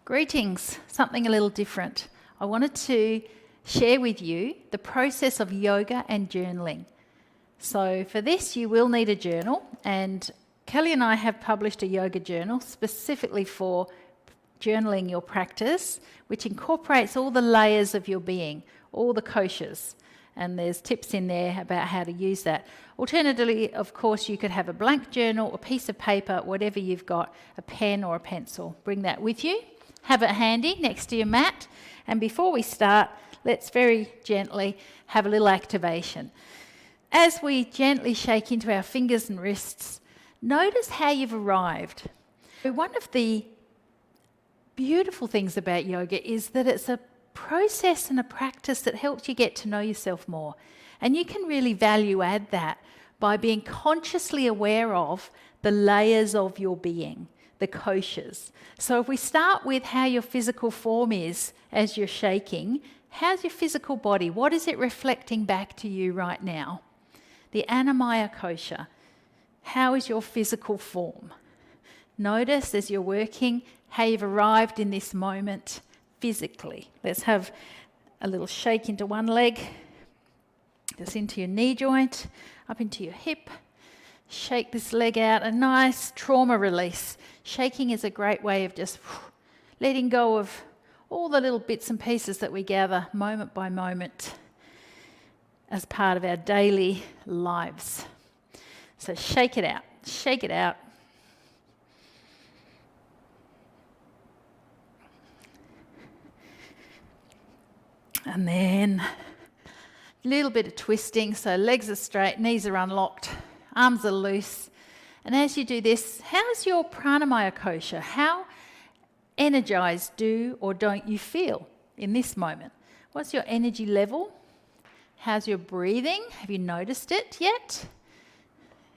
Greetings, something a little different. I wanted to share with you the process of yoga and journaling. So for this you will need a journal, and Kelly and I have published a yoga journal specifically for journaling your practice, which incorporates all the layers of your being, all the koshas, and there's tips in there about how to use that. Alternatively, of course, you could have a blank journal, a piece of paper, whatever you've got, a pen or a pencil. Bring that with you. Have it handy next to your mat. And before we start, let's very gently have a little activation. As we gently shake into our fingers and wrists, notice how you've arrived. One of the beautiful things about yoga is that it's a process and a practice that helps you get to know yourself more. And you can really value add that by being consciously aware of the layers of your being, the koshas. So if we start with how your physical form is as you're shaking, how's your physical body? What is it reflecting back to you right now? The Annamaya kosha. How is your physical form? Notice as you're working how you've arrived in this moment physically. Let's have a little shake into one leg, just into your knee joint, up into your hip. Shake this leg out, a nice trauma release. Shaking is a great way of just letting go of all the little bits and pieces that we gather moment by moment as part of our daily lives. So shake it out, shake it out. And then a little bit of twisting, so legs are straight, knees are unlocked, arms are loose. And as you do this, how's your pranamaya kosha? How energized do or don't you feel in this moment? What's your energy level? How's your breathing? Have you noticed it yet?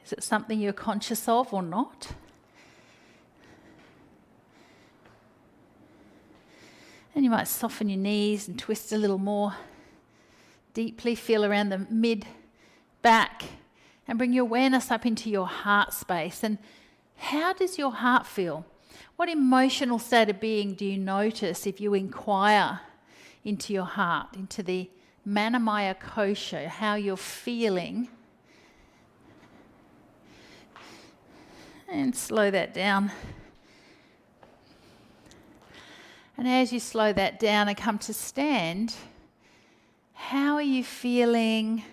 Is it something you're conscious of or not? And you might soften your knees and twist a little more deeply. Feel around the mid-back and bring your awareness up into your heart space. And how does your heart feel? What emotional state of being do you notice if you inquire into your heart, into the Manamaya kosha, how you're feeling? And slow that down. And as you slow that down and come to stand, how are you feeling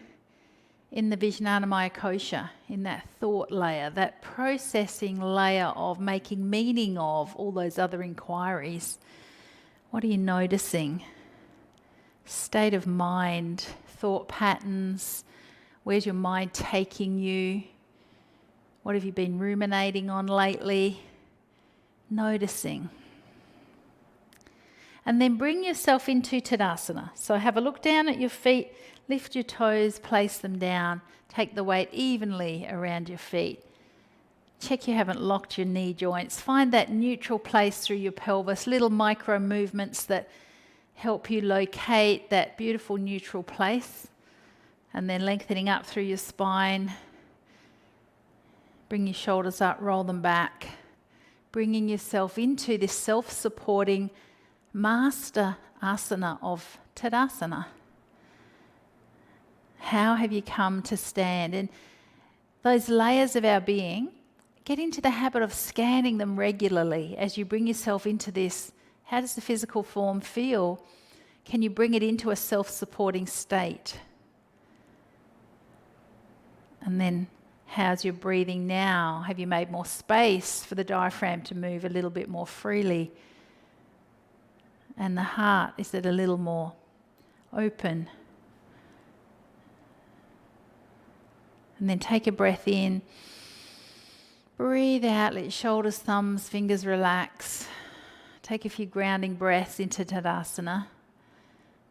in the Vijnanamaya kosha, in that thought layer, that processing layer of making meaning of all those other inquiries? What are you noticing? State of mind, thought patterns, where's your mind taking you? What have you been ruminating on lately? Noticing. And then bring yourself into Tadasana. So have a look down at your feet, lift your toes, place them down, take the weight evenly around your feet. Check you haven't locked your knee joints. Find that neutral place through your pelvis, little micro movements that help you locate that beautiful neutral place. And then lengthening up through your spine. Bring your shoulders up, roll them back. Bringing yourself into this self-supporting master asana of Tadasana. How have you come to stand? And those layers of our being, get into the habit of scanning them regularly as you bring yourself into this. How does the physical form feel? Can you bring it into a self-supporting state? And then how's your breathing now? Have you made more space for the diaphragm to move a little bit more freely? And the heart, is it a little more open? And then take a breath in. Breathe out, let your shoulders, thumbs, fingers relax. Take a few grounding breaths into Tadasana.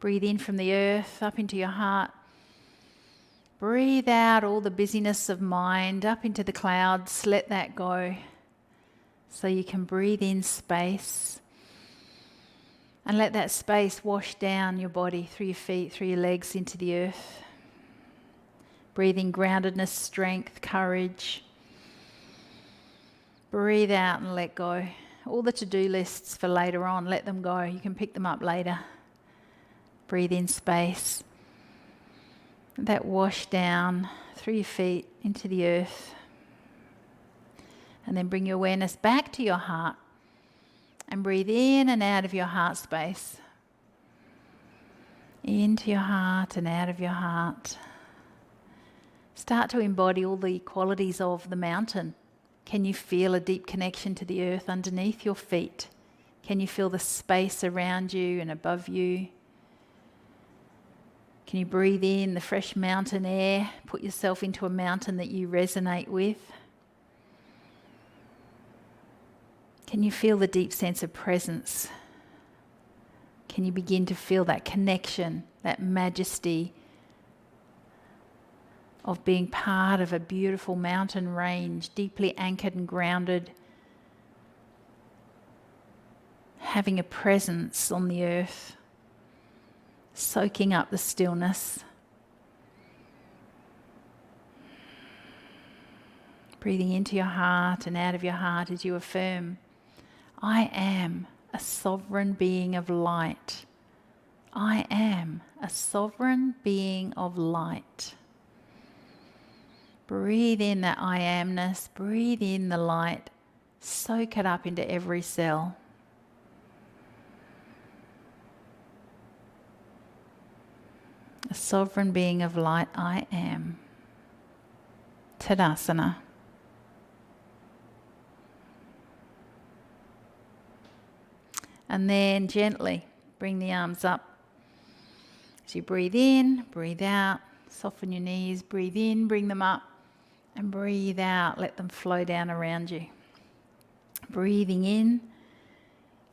Breathe in from the earth, up into your heart. Breathe out all the busyness of mind, up into the clouds. Let that go. So you can breathe in space. And let that space wash down your body, through your feet, through your legs, into the earth. Breathing groundedness, strength, courage. Breathe out and let go all the to-do lists for later on, let them go. You can pick them up later. Breathe in space. Let that wash down through your feet into the earth. And then bring your awareness back to your heart and breathe in and out of your heart space. Into your heart and out of your heart. Start to embody all the qualities of the mountain. Can you feel a deep connection to the earth underneath your feet? Can you feel the space around you and above you? Can you breathe in the fresh mountain air? Put yourself into a mountain that you resonate with. Can you feel the deep sense of presence? Can you begin to feel that connection, that majesty of being part of a beautiful mountain range, deeply anchored and grounded, having a presence on the earth, soaking up the stillness. Breathing into your heart and out of your heart as you affirm, I am a sovereign being of light. I am a sovereign being of light. Breathe in that I amness, breathe in the light, soak it up into every cell. A sovereign being of light, I am. Tadasana. And then gently bring the arms up. As you breathe in, breathe out, soften your knees, breathe in, bring them up, and breathe out, let them flow down around you. Breathing in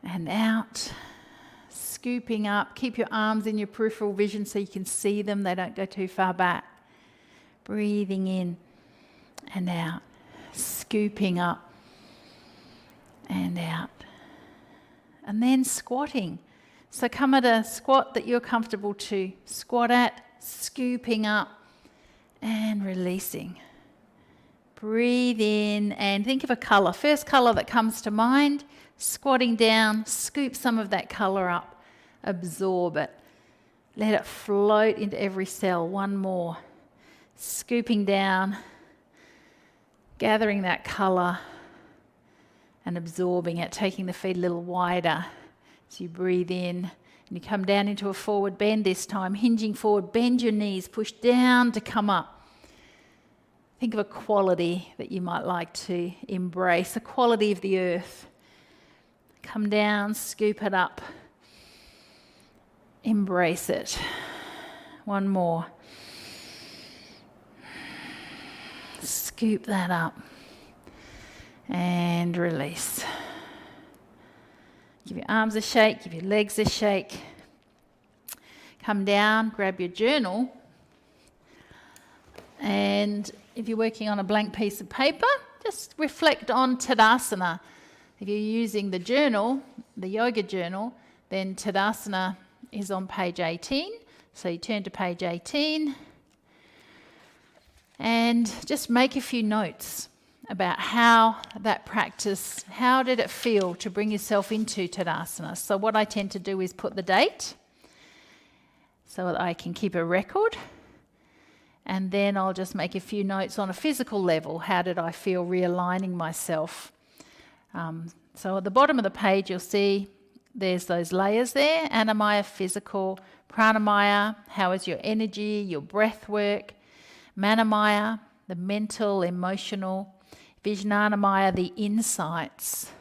and out, scooping up. Keep your arms in your peripheral vision so you can see them, they don't go too far back. Breathing in and out, scooping up and out. And then squatting. So come at a squat that you're comfortable to squat at, scooping up and releasing. Breathe in and think of a colour. First colour that comes to mind, squatting down, scoop some of that colour up, absorb it. Let it float into every cell. One more. Scooping down, gathering that colour and absorbing it, taking the feet a little wider as you breathe in. And you come down into a forward bend this time, hinging forward, bend your knees, push down to come up. Think of a quality that you might like to embrace, a quality of the earth. Come down, scoop it up, embrace it. One more. Scoop that up and release. Give your arms a shake, give your legs a shake. Come down, grab your journal, and if you're working on a blank piece of paper, just reflect on Tadasana. If you're using the journal, the yoga journal, then Tadasana is on page 18. So you turn to page 18 and just make a few notes about how that practice, how did it feel to bring yourself into Tadasana. So what I tend to do is put the date so that I can keep a record. And then I'll just make a few notes on a physical level. How did I feel realigning myself? So at the bottom of the page, you'll see there's those layers there. Annamaya, physical. Pranamaya, how is your energy, your breath work. Manamaya, the mental, emotional. Vijnanamaya, the insights.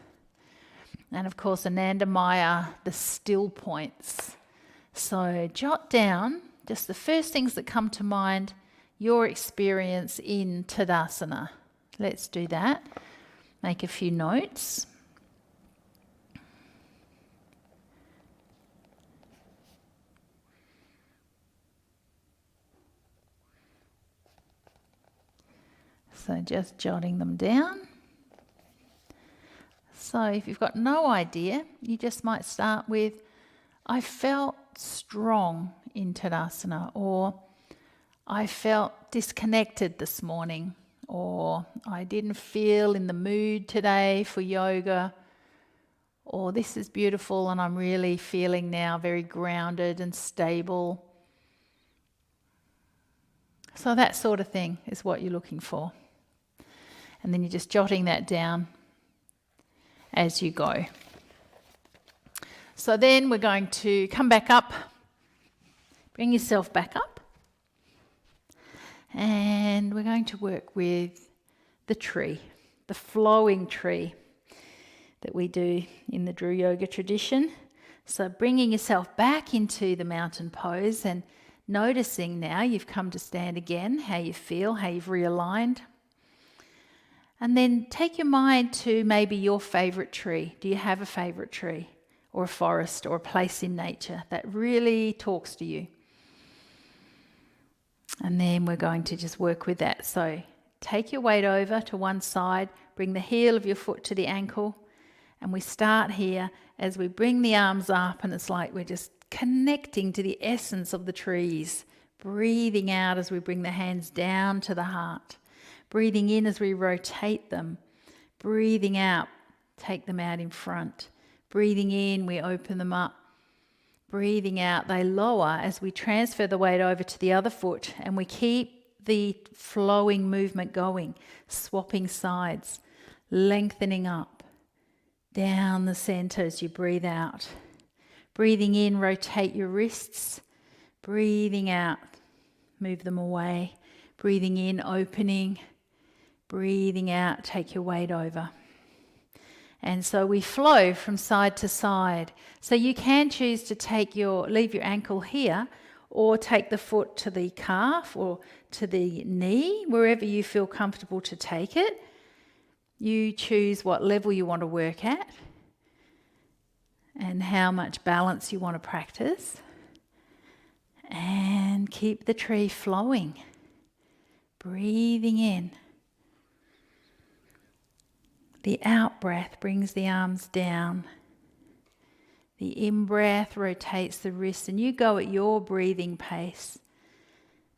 And of course, Anandamaya, the still points. So jot down just the first things that come to mind, your experience in Tadasana. Let's do that. Make a few notes. So just jotting them down. So if you've got no idea, you just might start with, I felt strong in Tadasana, or I felt disconnected this morning, or I didn't feel in the mood today for yoga, Or this is beautiful and I'm really feeling now very grounded and stable. So that sort of thing is what you're looking for. And then you're just jotting that down as you go. So then we're going to come back up, bring yourself back up, and we're going to work with the tree, the flowing tree that we do in the Dhru Yoga tradition. So bringing yourself back into the mountain pose and noticing now you've come to stand again, how you feel, how you've realigned. And then take your mind to maybe your favourite tree. Do you have a favourite tree or a forest or a place in nature that really talks to you? And then we're going to just work with that. So take your weight over to one side, bring the heel of your foot to the ankle, and we start here as we bring the arms up, and it's like we're just connecting to the essence of the trees, breathing out as we bring the hands down to the heart, breathing in as we rotate them, breathing out, take them out in front, breathing in, we open them up, breathing out, they lower as we transfer the weight over to the other foot, and we keep the flowing movement going, swapping sides, lengthening up, down the center as you breathe out. Breathing in, rotate your wrists. Breathing out, move them away. Breathing in, opening. Breathing out, take your weight over. And so we flow from side to side. So you can choose to leave your ankle here, or take the foot to the calf or to the knee, wherever you feel comfortable to take it. You choose what level you want to work at and how much balance you want to practice. And keep the tree flowing. Breathing in. The out breath brings the arms down. The in breath rotates the wrists, and you go at your breathing pace.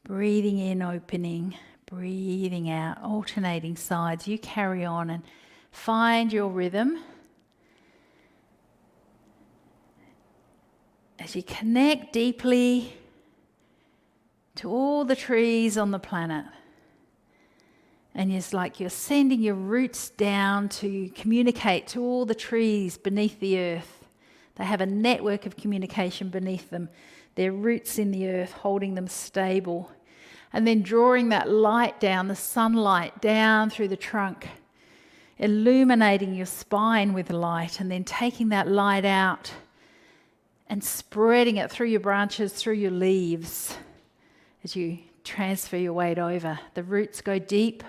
Breathing in, opening, breathing out, alternating sides. You carry on and find your rhythm as you connect deeply to all the trees on the planet. And it's like you're sending your roots down to communicate to all the trees beneath the earth. They have a network of communication beneath them. Their roots in the earth, holding them stable. And then drawing that light down, the sunlight down through the trunk, illuminating your spine with light, and then taking that light out and spreading it through your branches, through your leaves as you transfer your weight over. The roots go deep.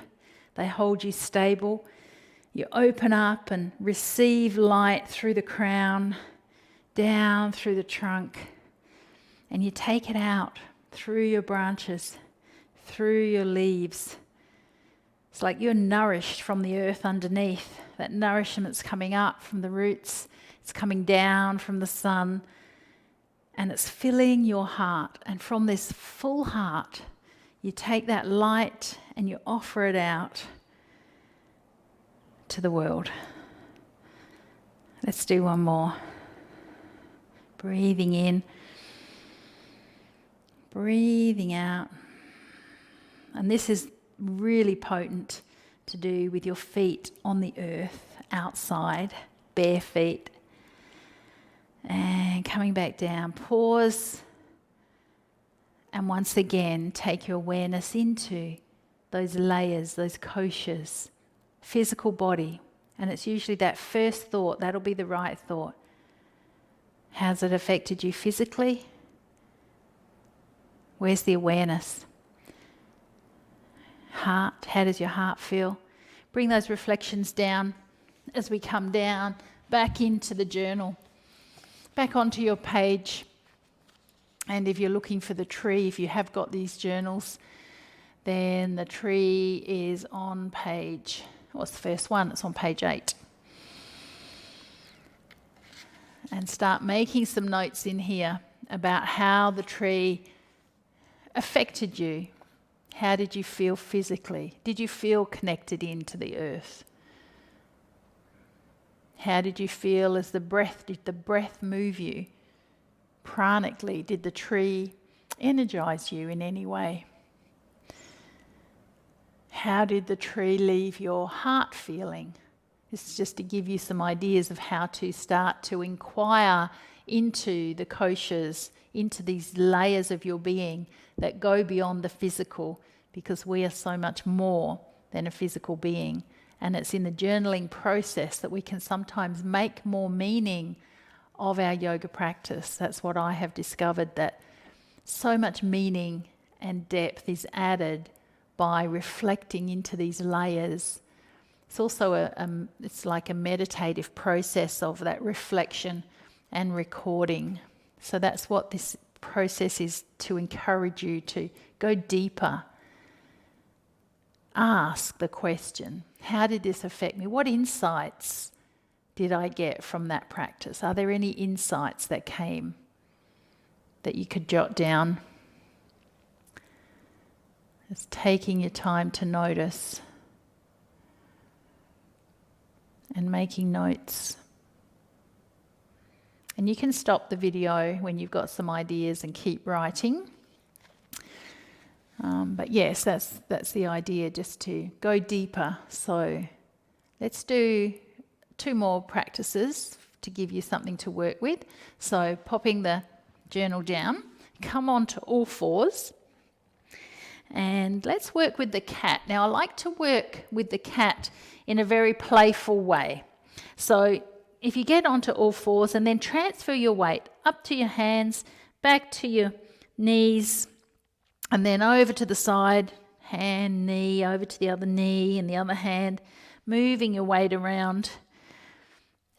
They hold you stable. You open up and receive light through the crown, down through the trunk, and you take it out through your branches, through your leaves. It's like you're nourished from the earth underneath. That nourishment's coming up from the roots. It's coming down from the sun, and it's filling your heart. And from this full heart, you take that light and you offer it out to the world. Let's do one more. Breathing in, breathing out. And this is really potent to do with your feet on the earth, outside, bare feet. And coming back down, pause. And once again, take your awareness into those layers, those koshas, physical body. And it's usually that first thought, that'll be the right thought. How's it affected you physically? Where's the awareness? Heart, how does your heart feel? Bring those reflections down as we come down, back into the journal, back onto your page. And if you're looking for the tree, if you have got these journals, then the tree is on page, what's the first one? It's on page 8. And start making some notes in here about how the tree affected you. How did you feel physically? Did you feel connected into the earth? How did you feel as did the breath move you? Pranically, did the tree energize you in any way? How did the tree leave your heart feeling? This is just to give you some ideas of how to start to inquire into the koshas, into these layers of your being that go beyond the physical, because we are so much more than a physical being. And it's in the journaling process that we can sometimes make more meaning of our yoga practice. That's what I have discovered, that so much meaning and depth is added by reflecting into these layers. It's also it's like a meditative process of that reflection and recording. So that's what this process is, to encourage you to go deeper. Ask the question, how did this affect me? What insights did I get from that practice? Are there any insights that came that you could jot down? Just taking your time to notice and making notes. And you can stop the video when you've got some ideas and keep writing. But yes, that's the idea, just to go deeper. So let's do 2 more practices to give you something to work with. So popping the journal down, come on to all fours, and let's work with the cat. Now, I like to work with the cat in a very playful way. So if you get onto all fours and then transfer your weight up to your hands, back to your knees, and then over to the side, hand, knee, over to the other knee and the other hand, moving your weight around,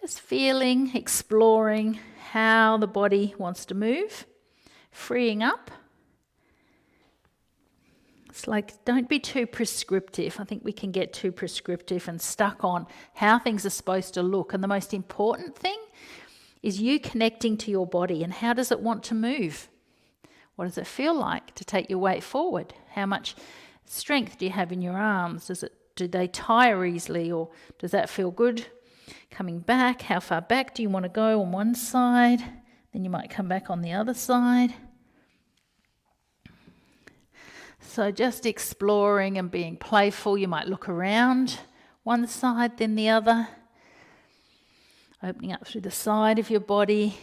just feeling, exploring how the body wants to move, freeing up. It's like, don't be too prescriptive. I think we can get too prescriptive and stuck on how things are supposed to look. And the most important thing is you connecting to your body, and how does it want to move? What does it feel like to take your weight forward? How much strength do you have in your arms? Do they tire easily, or does that feel good? Coming back, how far back do you want to go on one side? Then you might come back on the other side. So just exploring and being playful. You might look around one side, then the other. Opening up through the side of your body.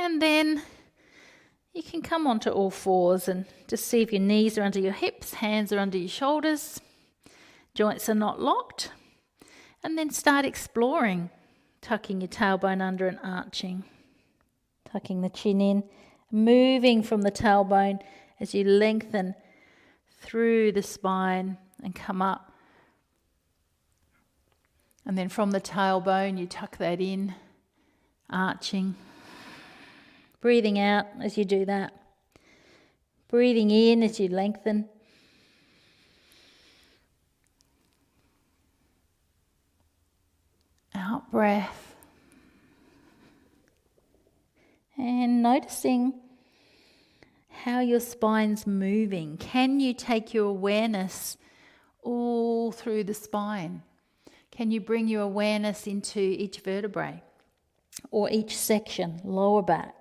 And then you can come onto all fours and just see if your knees are under your hips, hands are under your shoulders, joints are not locked. And then start exploring, tucking your tailbone under and arching, tucking the chin in, moving from the tailbone as you lengthen through the spine and come up. And then from the tailbone, you tuck that in, arching. Breathing out as you do that. Breathing in as you lengthen. Out breath. And noticing how your spine's moving. Can you take your awareness all through the spine? Can you bring your awareness into each vertebrae or each section? Lower back,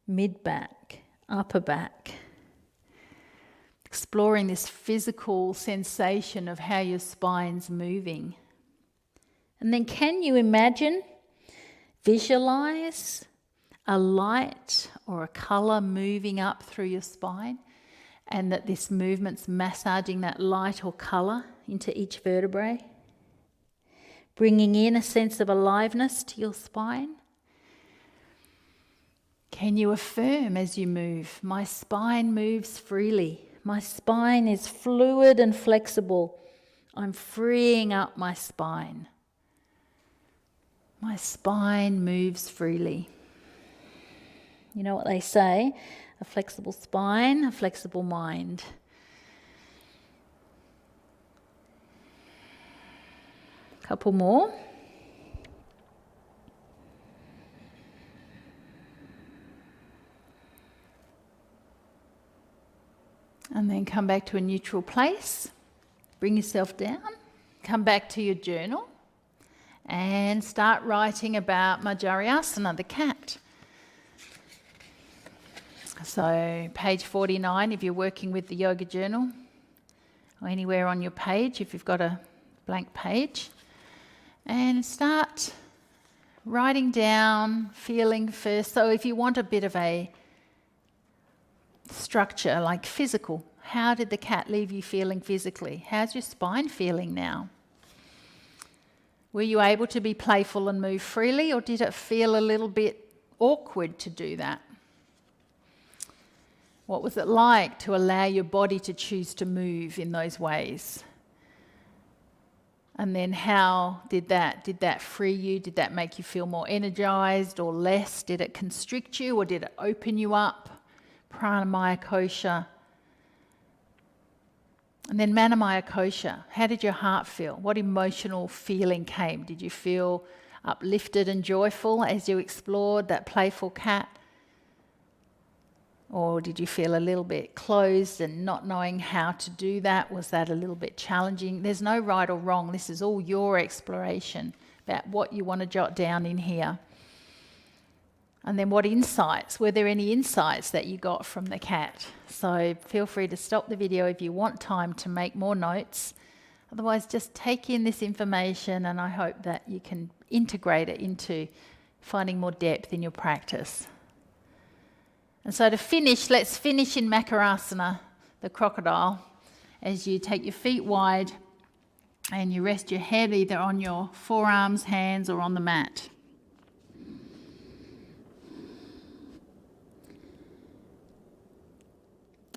mid back, upper back. Exploring this physical sensation of how your spine's moving. And then can you imagine, visualize a light or a colour moving up through your spine, and that this movement's massaging that light or colour into each vertebrae, bringing in a sense of aliveness to your spine? Can you affirm as you move, my spine moves freely. My spine is fluid and flexible. I'm freeing up my spine. My spine moves freely. You know what they say, a flexible spine, a flexible mind. Couple more. come back to a neutral place. Bring yourself down. Come back to your journal and start writing about Madhyarasana, the cat. So page 49 if you're working with the yoga journal, or anywhere on your page if you've got a blank page. And start writing down, feeling first. So if you want a bit of a structure, like physical, how did the cat leave you feeling physically? How's your spine feeling now? Were you able to be playful and move freely, or did it feel a little bit awkward to do that? What was it like to allow your body to choose to move in those ways? And then how did that free you? Did that make you feel more energized or less? Did it constrict you or did it open you up? Pranamaya kosha. And then Manamaya kosha. How did your heart feel? What emotional feeling came? Did you feel uplifted and joyful as you explored that playful cat? Or did you feel a little bit closed and not knowing how to do that? Was that a little bit challenging? There's no right or wrong. This is all your exploration about what you want to jot down in here. And then what insights? Were there any insights that you got from the cat? So feel free to stop the video if you want time to make more notes. Otherwise, just take in this information and I hope that you can integrate it into finding more depth in your practice. And so to finish, let's finish in Makarasana, the crocodile, as you take your feet wide and you rest your head either on your forearms, hands, or on the mat.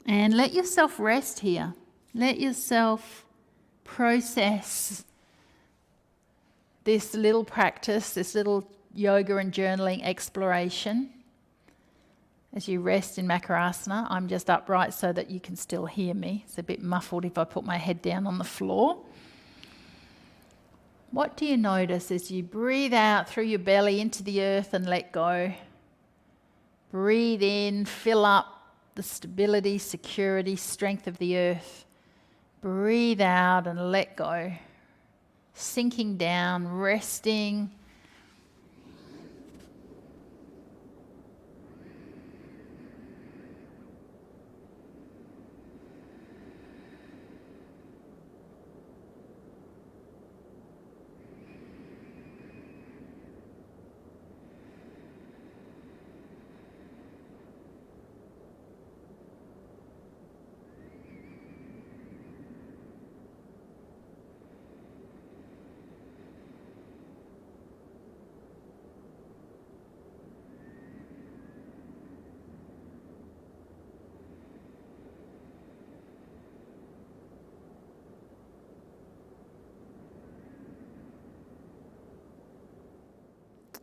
And let yourself rest here. Let yourself process this little practice, this little yoga and journaling exploration. As you rest in Makarasana, I'm just upright so that you can still hear me. It's a bit muffled if I put my head down on the floor. What do you notice as you breathe out through your belly into the earth and let go? Breathe in, fill up the stability, security, strength of the earth. Breathe out and let go. Sinking down, resting.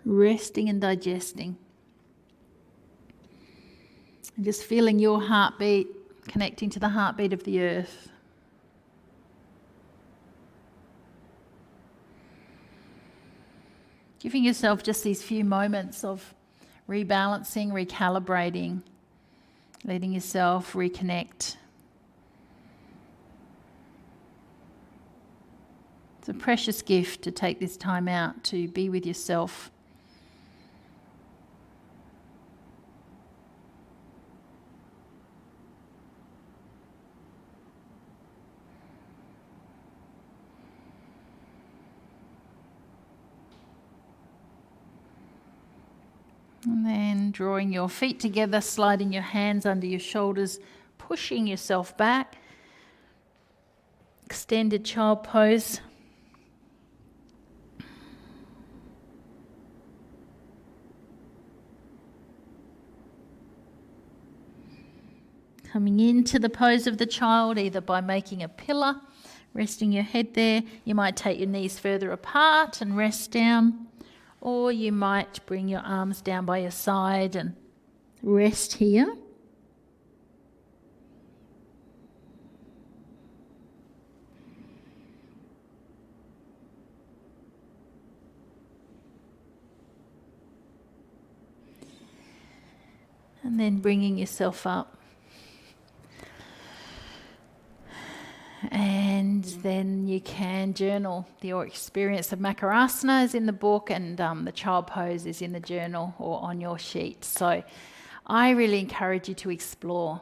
Resting and digesting. And just feeling your heartbeat connecting to the heartbeat of the earth. Giving yourself just these few moments of rebalancing, recalibrating, letting yourself reconnect. It's a precious gift to take this time out to be with yourself. And then drawing your feet together, sliding your hands under your shoulders, pushing yourself back. Extended child pose. Coming into the pose of the child, either by making a pillar, resting your head there. You might take your knees further apart and rest down. Or you might bring your arms down by your side and rest here. And then bringing yourself up. then you can journal. Your experience of Makarasana is in the book, and the child pose is in the journal or on your sheet. So I really encourage you to explore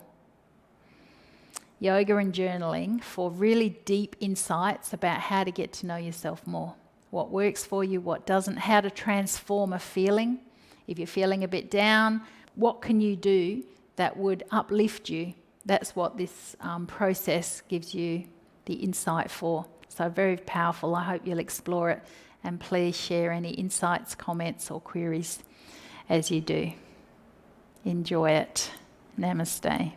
yoga and journaling for really deep insights about how to get to know yourself more. What works for you, what doesn't, how to transform a feeling. If you're feeling a bit down, what can you do that would uplift you? That's what this process gives you the insight for. So very powerful. I hope you'll explore it, and please share any insights, comments or queries as you do. Enjoy it. Namaste.